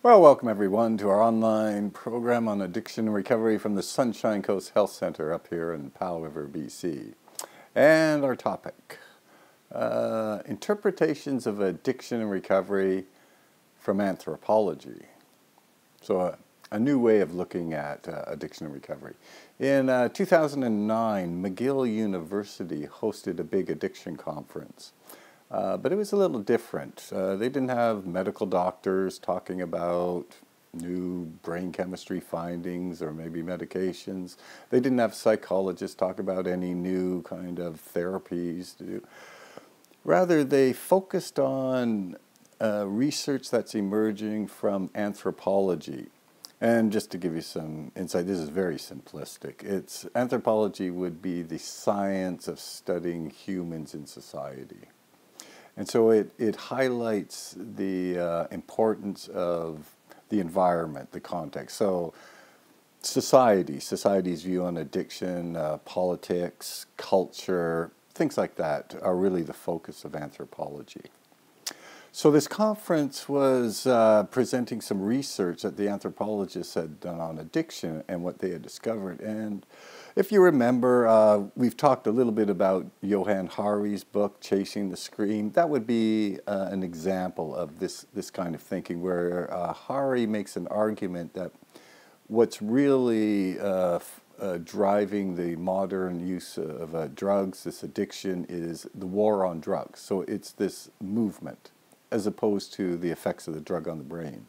Well, welcome everyone to our online program on addiction and recovery from the Sunshine Coast Health Center up here in Powell River, BC. And our topic, interpretations of addiction and recovery from anthropology. So a new way of looking at addiction and recovery. In 2009, McGill University hosted a big addiction conference. But it was a little different. They didn't have medical doctors talking about new brain chemistry findings or maybe medications. They didn't have psychologists talk about any new kind of therapies to do. Rather, they focused on research that's emerging from anthropology. And just to give you some insight, this is very simplistic. Anthropology would be the science of studying humans in society. And so it highlights the importance of the environment, the context. So society's view on addiction, politics, culture, things like that are really the focus of anthropology. So this conference was presenting some research that the anthropologists had done on addiction and what they had discovered. And if you remember, we've talked a little bit about Johann Hari's book, Chasing the Scream. That would be an example of this kind of thinking, where Hari makes an argument that what's really driving the modern use of drugs, this addiction, is the war on drugs. So it's this movement, as opposed to the effects of the drug on the brain.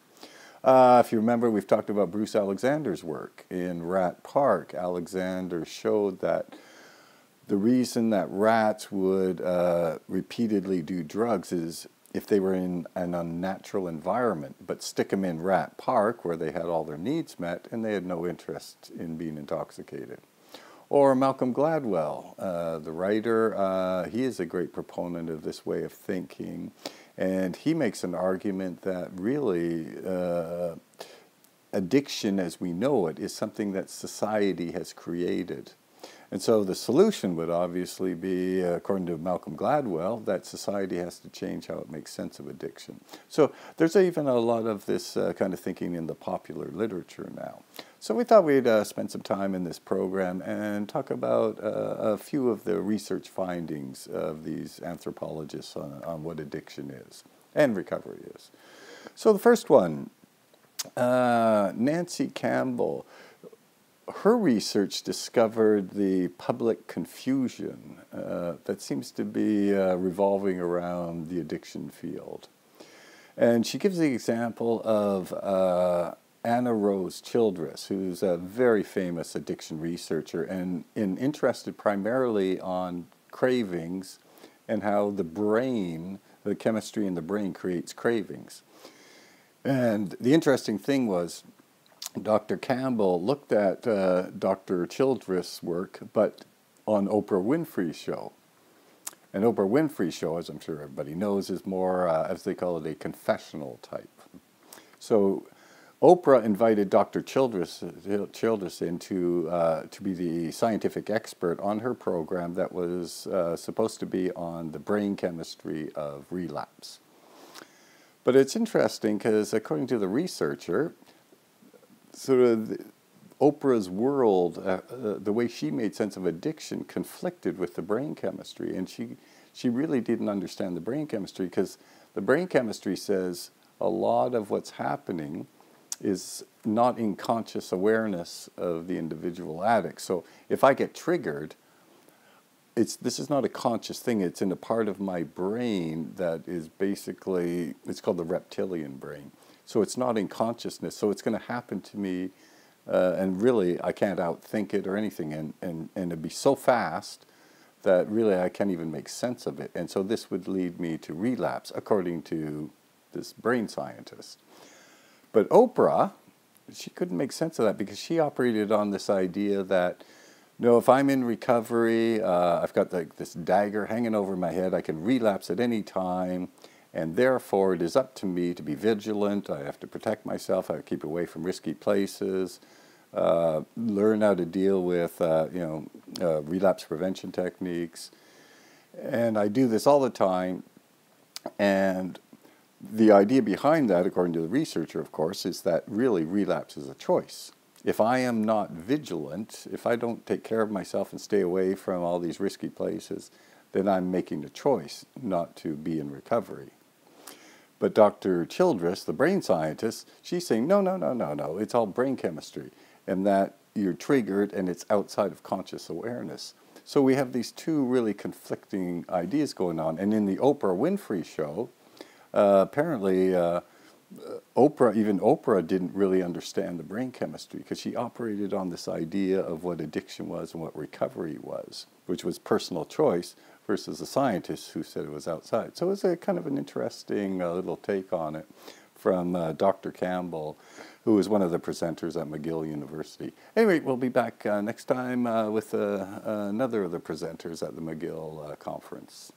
If you remember, we've talked about Bruce Alexander's work in Rat Park. Alexander showed that the reason that rats would repeatedly do drugs is if they were in an unnatural environment, but stick them in Rat Park where they had all their needs met and they had no interest in being intoxicated. Or Malcolm Gladwell, the writer, he is a great proponent of this way of thinking. And he makes an argument that really addiction as we know it is something that society has created. And so the solution would obviously be, according to Malcolm Gladwell, that society has to change how it makes sense of addiction. So there's even a lot of this kind of thinking in the popular literature now. So we thought we'd spend some time in this program and talk about a few of the research findings of these anthropologists on what addiction is and recovery is. So the first one, Nancy Campbell. Her research discovered the public confusion that seems to be revolving around the addiction field. And she gives the example of Anna Rose Childress, who's a very famous addiction researcher and interested primarily on cravings and how the brain, the chemistry in the brain creates cravings. And the interesting thing was Dr. Campbell looked at Dr. Childress' work, but on Oprah Winfrey's show. And Oprah Winfrey's show, as I'm sure everybody knows, is more, as they call it, a confessional type. So Oprah invited Dr. Childress in to be the scientific expert on her program that was supposed to be on the brain chemistry of relapse. But it's interesting because according to the researcher, sort of Oprah's world, the way she made sense of addiction conflicted with the brain chemistry. And she really didn't understand the brain chemistry, because the brain chemistry says a lot of what's happening is not in conscious awareness of the individual addict. So if I get triggered, this is not a conscious thing. It's in a part of my brain that is basically, it's called the reptilian brain. So it's not in consciousness. So it's going to happen to me, and really I can't outthink it or anything. And it'd be so fast that really I can't even make sense of it. And so this would lead me to relapse, according to this brain scientist. But Oprah, she couldn't make sense of that, because she operated on this idea that, no, if I'm in recovery, I've got this dagger hanging over my head, I can relapse at any time, and therefore it is up to me to be vigilant. I have to protect myself, I have to keep away from risky places, learn how to deal with relapse prevention techniques. And I do this all the time, and the idea behind that, according to the researcher, of course, is that really relapse is a choice. If I am not vigilant, if I don't take care of myself and stay away from all these risky places, then I'm making the choice not to be in recovery. But Dr. Childress, the brain scientist, she's saying, no, no, no, no, no, it's all brain chemistry, and that you're triggered and it's outside of conscious awareness. So we have these two really conflicting ideas going on. And in the Oprah Winfrey show, apparently even Oprah didn't really understand the brain chemistry because she operated on this idea of what addiction was and what recovery was, which was personal choice, versus a scientist who said it was outside. So it was a kind of an interesting little take on it from Dr. Campbell, who was one of the presenters at McGill University. Anyway, we'll be back next time with another of the presenters at the McGill conference.